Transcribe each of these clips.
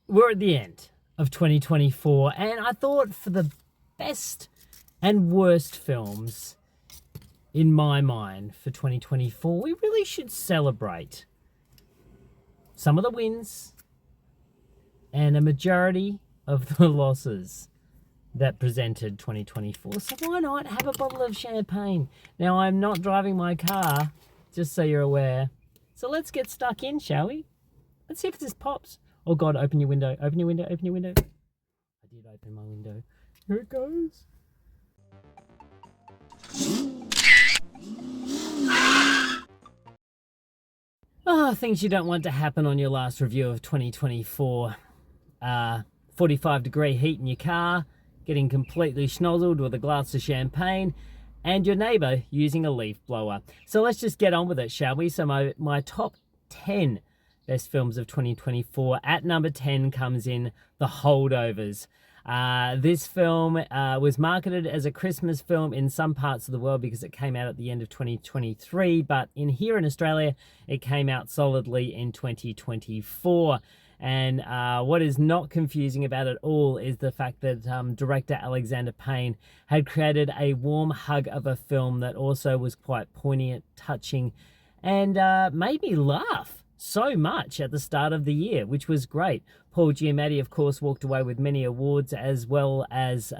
we're at the end of 2024, and I thought for the best and worst films in my mind for 2024, we really should celebrate some of the wins and a majority of the losses that presented 2024. So why not have a bottle of champagne? Now, I'm not driving my car, just so you're aware. So let's get stuck in, shall we? Let's see if this pops. Oh God, open your window, open your window, open your window. I did open my window. Here it goes. Oh, things you don't want to happen on your last review of 2024. 45-degree heat in your car, getting completely schnozzled with a glass of champagne, and your neighbour using a leaf blower. So let's just get on with it, shall we? So my top 10 best films of 2024. At number 10 comes in The Holdovers. This film was marketed as a Christmas film in some parts of the world because it came out at the end of 2023, but here in Australia, it came out solidly in 2024. And what is not confusing about it all is the fact that director Alexander Payne had created a warm hug of a film that also was quite poignant, touching, and made me laugh so much at the start of the year, which was great. Paul Giamatti, of course, walked away with many awards, as well as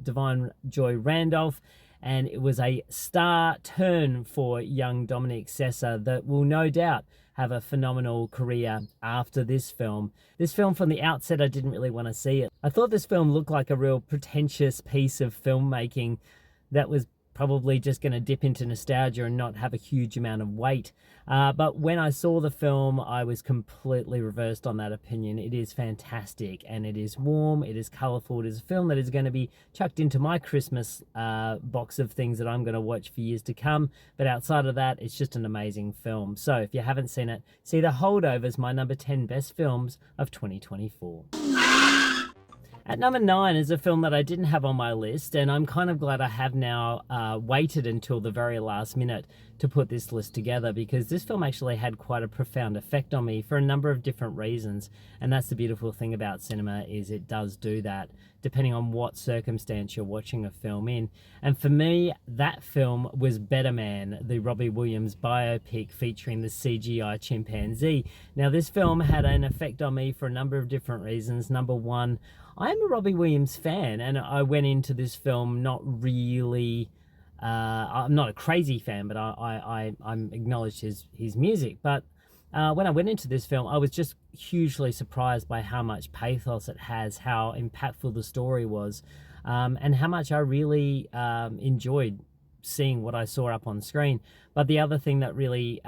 Divine Joy Randolph, and it was a star turn for young Dominic Sessa that will no doubt have a phenomenal career after this film. This film, from the outset, I didn't really want to see it. I thought this film looked like a real pretentious piece of filmmaking that was probably just going to dip into nostalgia and not have a huge amount of weight. But when I saw the film, I was completely reversed on that opinion. It is fantastic, and it is warm, it is colourful, it is a film that is going to be chucked into my Christmas box of things that I'm going to watch for years to come. But outside of that, it's just an amazing film. So if you haven't seen it, see The Holdovers, my number 10 best films of 2024. At number 9 is a film that I didn't have on my list, and I'm kind of glad I have now waited until the very last minute to put this list together, because this film actually had quite a profound effect on me for a number of different reasons. And that's the beautiful thing about cinema, is it does do that depending on what circumstance you're watching a film in. And for me, that film was Better Man, the Robbie Williams biopic featuring the CGI chimpanzee. Now, this film had an effect on me for a number of different reasons. Number one, I'm a Robbie Williams fan, and I went into this film not really... I'm not a crazy fan, but I'm acknowledged his music. But when I went into this film, I was just hugely surprised by how much pathos it has, how impactful the story was, and how much I really enjoyed seeing what I saw up on screen. But the other thing that really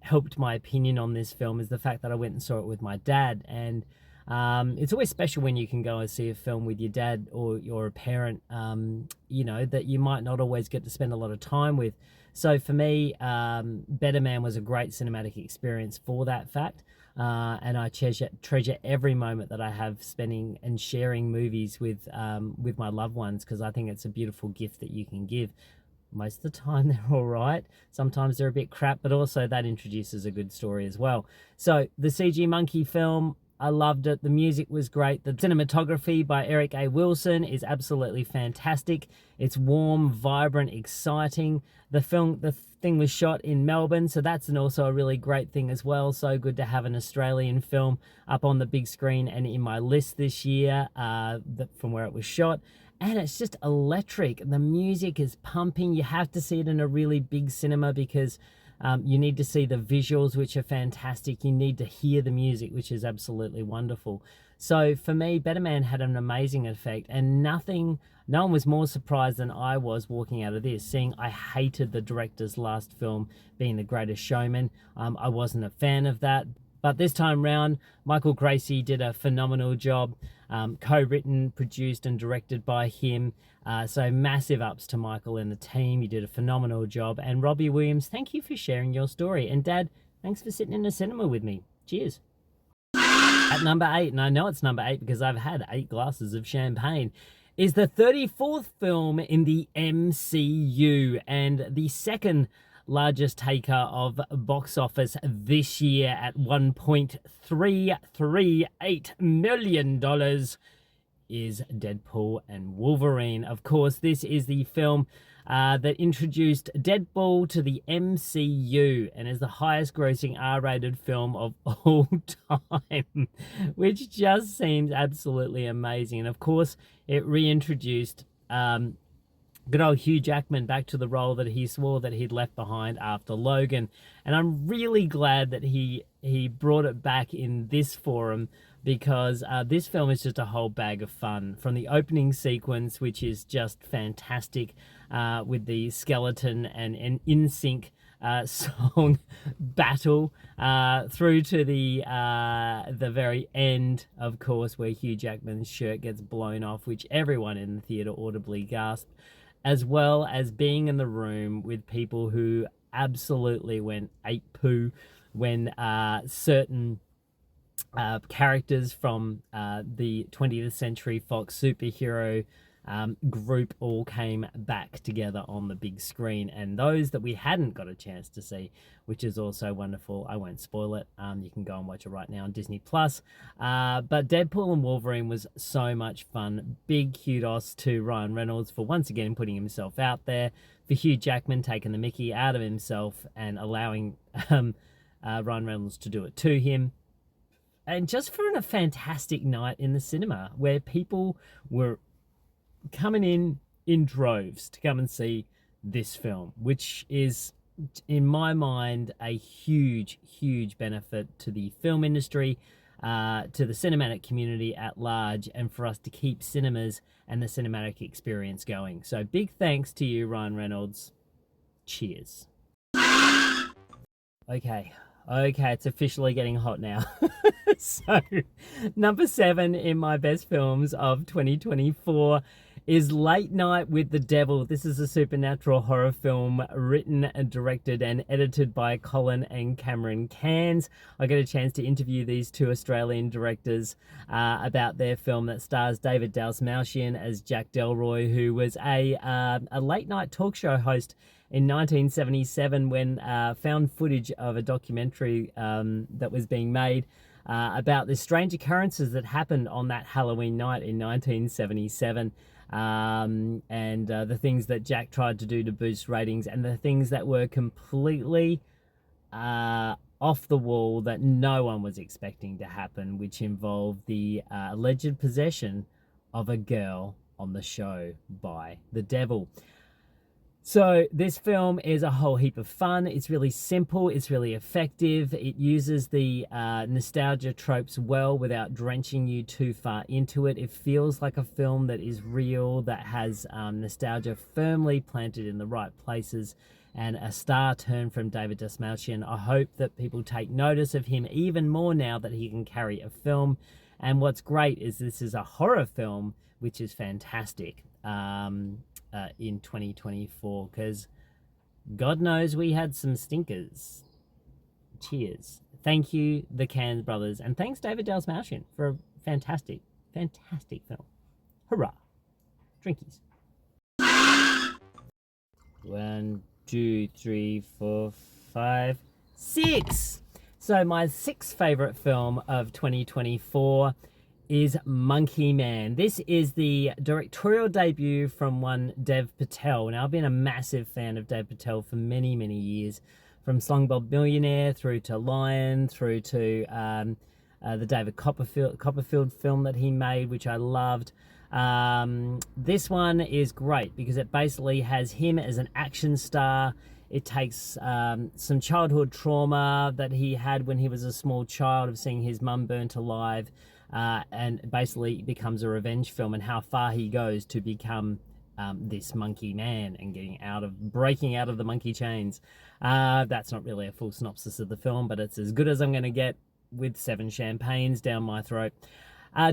helped my opinion on this film is the fact that I went and saw it with my dad. And it's always special when you can go and see a film with your dad or you're a parent, you know, that you might not always get to spend a lot of time with. So for me, Better Man was a great cinematic experience for that fact. And I treasure every moment that I have spending and sharing movies with my loved ones, because I think it's a beautiful gift that you can give. Most of the time they're all right. Sometimes they're a bit crap, but also that introduces a good story as well. So the CG Monkey film, I loved it. The music was great. The cinematography by Eric A. Wilson is absolutely fantastic. It's warm, vibrant, exciting. The thing was shot in Melbourne, so that's also a really great thing as well. So good to have an Australian film up on the big screen and in my list this year from where it was shot. And it's just electric. The music is pumping. You have to see it in a really big cinema because you need to see the visuals, which are fantastic. You need to hear the music, which is absolutely wonderful. So for me, Better Man had an amazing effect, and no one was more surprised than I was walking out of this, seeing I hated the director's last film being The Greatest Showman. I wasn't a fan of that. But this time round, Michael Gracie did a phenomenal job, co-written, produced and directed by him. So massive ups to Michael and the team. You did a phenomenal job. And Robbie Williams, thank you for sharing your story. And Dad, thanks for sitting in the cinema with me. Cheers. At number 8, and I know it's number 8 because I've had 8 glasses of champagne, is the 34th film in the MCU and the second largest taker of box office this year at $1.338 million, is Deadpool and Wolverine. Of course, this is the film that introduced Deadpool to the MCU and is the highest grossing R-rated film of all time, which just seems absolutely amazing. And of course, it reintroduced good old Hugh Jackman back to the role that he swore that he'd left behind after Logan. And I'm really glad that he brought it back in this forum, because this film is just a whole bag of fun. From the opening sequence, which is just fantastic, with the skeleton and in sync song battle, through to the very end, of course, where Hugh Jackman's shirt gets blown off, which everyone in the theater audibly gasped, as well as being in the room with people who absolutely went ape poo when certain characters from the 20th Century Fox superhero group all came back together on the big screen, and those that we hadn't got a chance to see, which is also wonderful. I won't spoil it. You can go and watch it right now on Disney Plus. But Deadpool and Wolverine was so much fun. Big kudos to Ryan Reynolds for once again putting himself out there, for Hugh Jackman taking the mickey out of himself and allowing Ryan Reynolds to do it to him. And just for a fantastic night in the cinema, where people were coming in droves to come and see this film, which is, in my mind, a huge benefit to the film industry, to the cinematic community at large, and for us to keep cinemas and the cinematic experience going. So big thanks to you, Ryan Reynolds. Cheers. Okay, it's officially getting hot now. So, number 7 in my best films of 2024 is Late Night with the Devil. This is a supernatural horror film written and directed and edited by Colin and Cameron Cairns. I get a chance to interview these two Australian directors about their film that stars David Dastmalchian as Jack Delroy, who was a late night talk show host in 1977 when found footage of a documentary that was being made about the strange occurrences that happened on that Halloween night in 1977. And the things that Jack tried to do to boost ratings, and the things that were completely off the wall that no one was expecting to happen, which involved the alleged possession of a girl on the show by the devil. So this film is a whole heap of fun. It's really simple. It's really effective. It uses the nostalgia tropes well without drenching you too far into it. It feels like a film that is real, that has nostalgia firmly planted in the right places, and a star turn from David Dastmalchian. I hope that people take notice of him even more now that he can carry a film. And what's great is this is a horror film, which is fantastic. In 2024, because God knows we had some stinkers. Cheers. Thank you, the Cairns brothers, and thanks David Dastmalchian for a fantastic film. Hurrah. Drinkies. 1, 2, 3, 4, 5, 6. So my 6th favorite film of 2024 is Monkey Man. This is the directorial debut from one Dev Patel. Now, I've been a massive fan of Dev Patel for many years, from Slumdog Millionaire through to Lion, through to the David Copperfield film that he made, which I loved. This one is great because it basically has him as an action star. It takes some childhood trauma that he had when he was a small child of seeing his mum burnt alive, and basically becomes a revenge film, and how far he goes to become this monkey man and breaking out of the monkey chains. That's not really a full synopsis of the film, but it's as good as I'm going to get with 7 champagnes down my throat.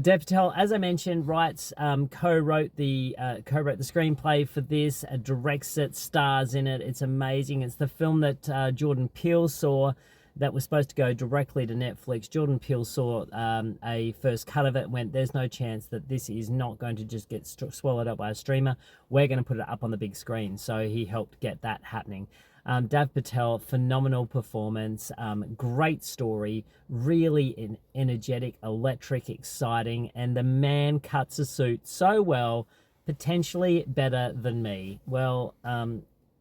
Dev Patel, as I mentioned, co-wrote the screenplay for this, directs it, stars in it. It's amazing. It's the film that Jordan Peele saw that was supposed to go directly to Netflix. Jordan Peele saw a first cut of it and went, there's no chance that this is not going to just get swallowed up by a streamer. We're going to put it up on the big screen. So he helped get that happening. Dev Patel, phenomenal performance, great story, really energetic, electric, exciting, and the man cuts a suit so well, potentially better than me. Well,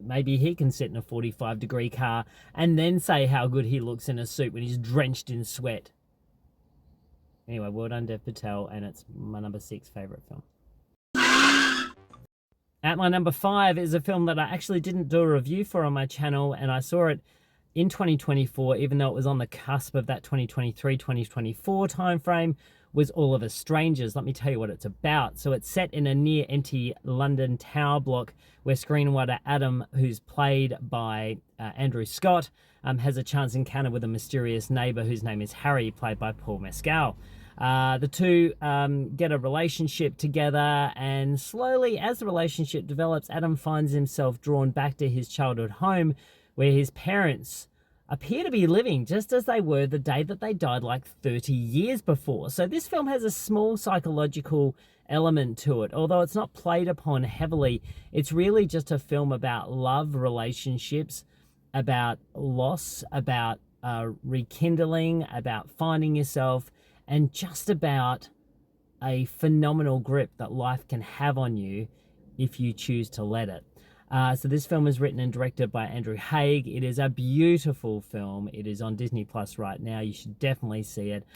maybe he can sit in a 45-degree car and then say how good he looks in a suit when he's drenched in sweat. Anyway, well done, Dev Patel, and it's my number 6 favorite film. At my number 5 is a film that I actually didn't do a review for on my channel, and I saw it in 2024, even though it was on the cusp of that 2023-2024 timeframe, was All of Us Strangers. Let me tell you what it's about. So it's set in a near empty London tower block where screenwriter Adam, who's played by Andrew Scott, has a chance encounter with a mysterious neighbor whose name is Harry, played by Paul Mescal. The two get a relationship together, and slowly as the relationship develops, Adam finds himself drawn back to his childhood home where his parents appear to be living just as they were the day that they died like 30 years before. So this film has a small psychological element to it. Although it's not played upon heavily, it's really just a film about love, relationships, about loss, about rekindling, about finding yourself, and just about a phenomenal grip that life can have on you if you choose to let it. So this film is written and directed by Andrew Haig. It is a beautiful film. It is on Disney Plus right now. You should definitely see it.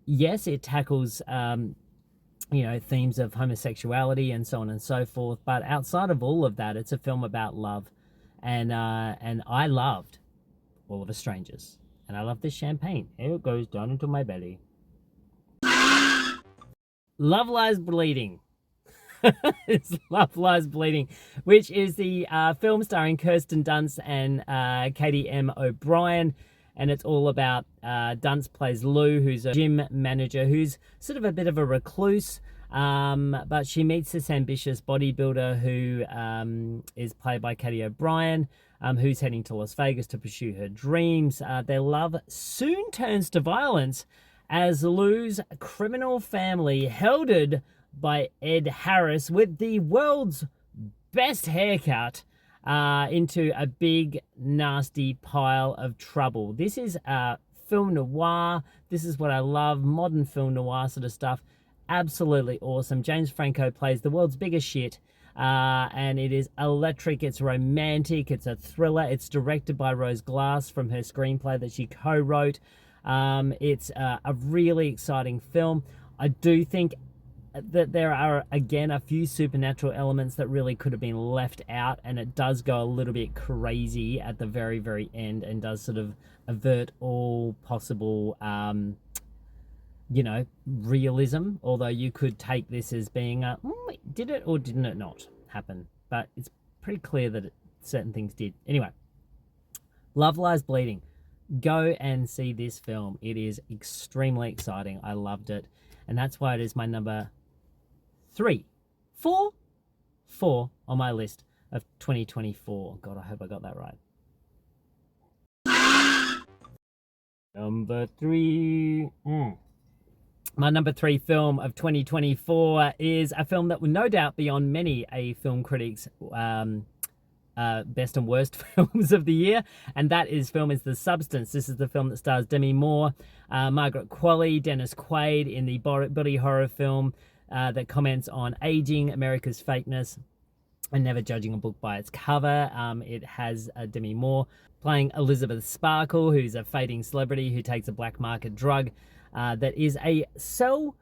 Yes, it tackles themes of homosexuality and so on and so forth. But outside of all of that, it's a film about love. And I loved All of Us Strangers. And I love this champagne. Here it goes down into my belly. Love Lies Bleeding. It's Love Lies Bleeding, which is the film starring Kirsten Dunst and Katie M. O'Brien. And it's all about Dunst plays Lou, who's a gym manager who's sort of a bit of a recluse. But she meets this ambitious bodybuilder who is played by Katie O'Brien, who's heading to Las Vegas to pursue her dreams. Their love soon turns to violence as Lou's criminal family, helded by Ed Harris with the world's best haircut, into a big, nasty pile of trouble. This is film noir. This is what I love, modern film noir sort of stuff. Absolutely awesome. James Franco plays the world's biggest shit, and it is electric. It's romantic. It's a thriller. It's directed by Rose Glass from her screenplay that she co-wrote. It's a really exciting film. I do think that there are, again, a few supernatural elements that really could have been left out, and it does go a little bit crazy at the very, very end and does sort of avert all possible realism, although you could take this as being did it or didn't it not happen? But it's pretty clear that certain things did. Anyway, Love Lies Bleeding. Go and see this film. It is extremely exciting. I loved it. And that's why it is my number 4 on my list of 2024. God, I hope I got that right. Number 3. My number 3 film of 2024 is a film that will no doubt be on many a film critic's best and worst films of the year, and that film is The Substance. This is the film that stars Demi Moore, Margaret Qualley, Dennis Quaid in the body horror film that comments on aging, America's fakeness, and never judging a book by its cover. It has Demi Moore playing Elizabeth Sparkle, who's a fading celebrity who takes a black market drug that is a cell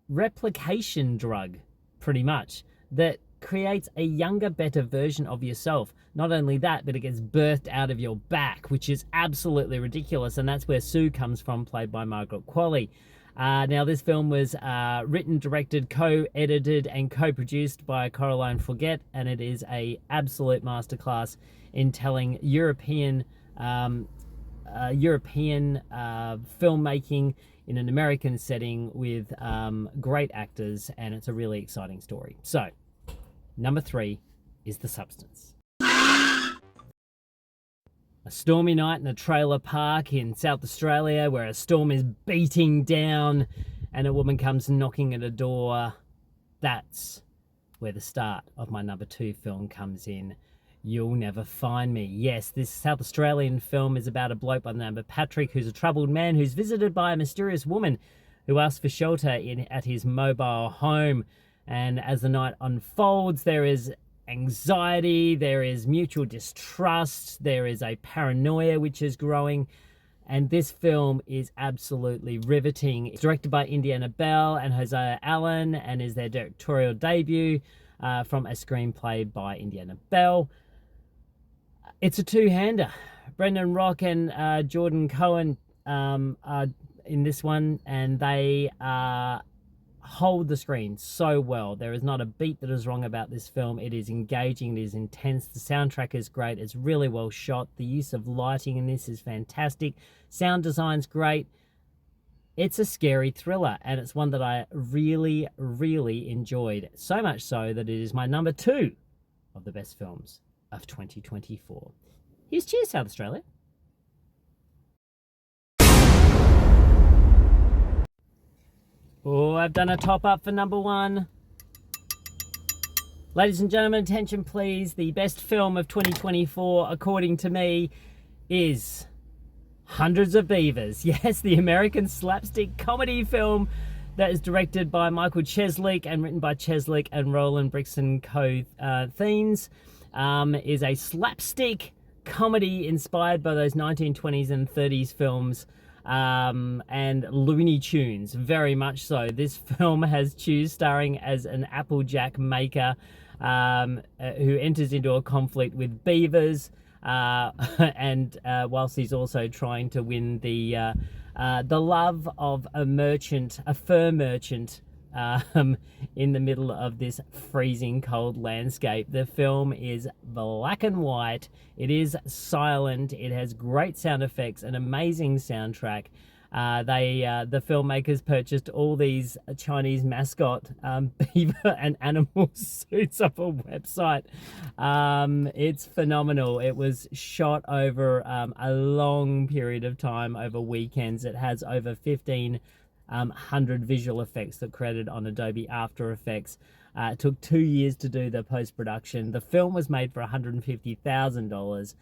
replication drug, pretty much, that creates a younger, better version of yourself. Not only that, but it gets birthed out of your back, which is absolutely ridiculous, and that's where Sue comes from, played by Margaret Qualley. Now, this film was written, directed, co-edited, and co-produced by Caroline Forget, and it is a absolute masterclass in telling European filmmaking in an American setting with great actors, and it's a really exciting story. So, number 3 is The Substance. A stormy night in a trailer park in South Australia where a storm is beating down and a woman comes knocking at a door. That's where the start of my number 2 film comes in. You'll Never Find Me. Yes, this South Australian film is about a bloke by the name of Patrick, who's a troubled man who's visited by a mysterious woman who asks for shelter at his mobile home. And as the night unfolds, there is anxiety, there is mutual distrust, there is a paranoia which is growing. And this film is absolutely riveting. It's directed by Indiana Bell and Hosea Allen and is their directorial debut from a screenplay by Indiana Bell. It's a two-hander. Brendan Rock and Jordan Cohen are in this one, and they hold the screen so well. There is not a beat that is wrong about this film. It is engaging, it is intense, the soundtrack is great, it's really well shot, the use of lighting in this is fantastic, sound design's great. It's a scary thriller, and it's one that I really, really enjoyed, so much so that it is my number 2 of the best films of 2024. Here's cheers, South Australia. Oh, I've done a top up for number 1. Ladies and gentlemen, attention please. The best film of 2024, according to me, is Hundreds of Beavers. Yes, the American slapstick comedy film that is directed by Michael Cheslick and written by Cheslick and Roland Brixton Co-Theens. Is a slapstick comedy inspired by those 1920s and 30s films and Looney Tunes, very much so. This film has Chew starring as an Applejack maker who enters into a conflict with beavers and whilst he's also trying to win the love of a fur merchant in the middle of this freezing cold landscape. The film is black and white. It is silent. It has great sound effects, an amazing soundtrack. The filmmakers purchased all these Chinese mascot beaver and animal suits off a website. It's phenomenal. It was shot over a long period of time, over weekends. It has over 1,500 visual effects that credited on Adobe After Effects. It took 2 years to do the post-production. The film was made for $150,000.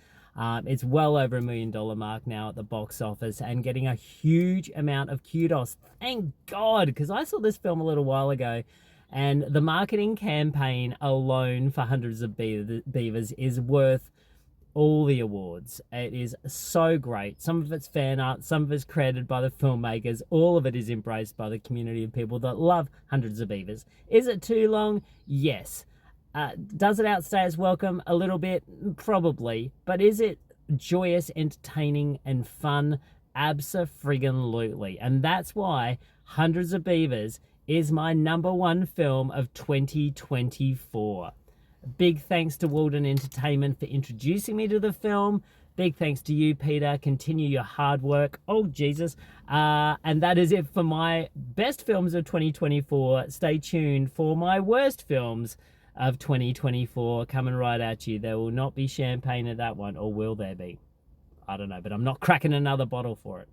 It's well over $1 million mark now at the box office and getting a huge amount of kudos. Thank God, because I saw this film a little while ago, and the marketing campaign alone for Hundreds of Beavers is worth all the awards. It is so great. Some of it's fan art, some of it's created by the filmmakers. All of it is embraced by the community of people that love Hundreds of Beavers. Is it too long? Yes. Does it outstay its welcome a little bit? Probably. But is it joyous, entertaining, and fun? Abso-friggin-lutely. And that's why Hundreds of Beavers is my number 1 film of 2024. Big thanks to Walden Entertainment for introducing me to the film. Big thanks to you, Peter. Continue your hard work. Oh, Jesus. And that is it for my best films of 2024. Stay tuned for my worst films of 2024 coming right at you. There will not be champagne at that one, or will there be? I don't know, but I'm not cracking another bottle for it.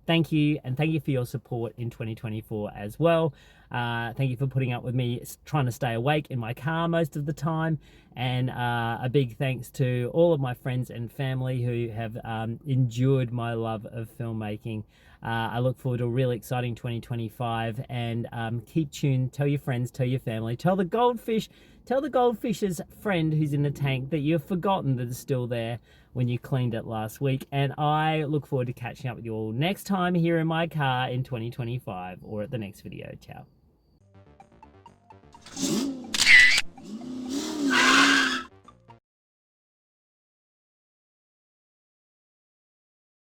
Thank you, and thank you for your support in 2024 as well. Thank you for putting up with me trying to stay awake in my car most of the time. And a big thanks to all of my friends and family who have endured my love of filmmaking. I look forward to a really exciting 2025, and keep tuned. Tell your friends, tell your family, tell the goldfish's friend who's in the tank that you've forgotten that it's still there when you cleaned it last week. And I look forward to catching up with you all next time here in my car in 2025 or at the next video. Ciao.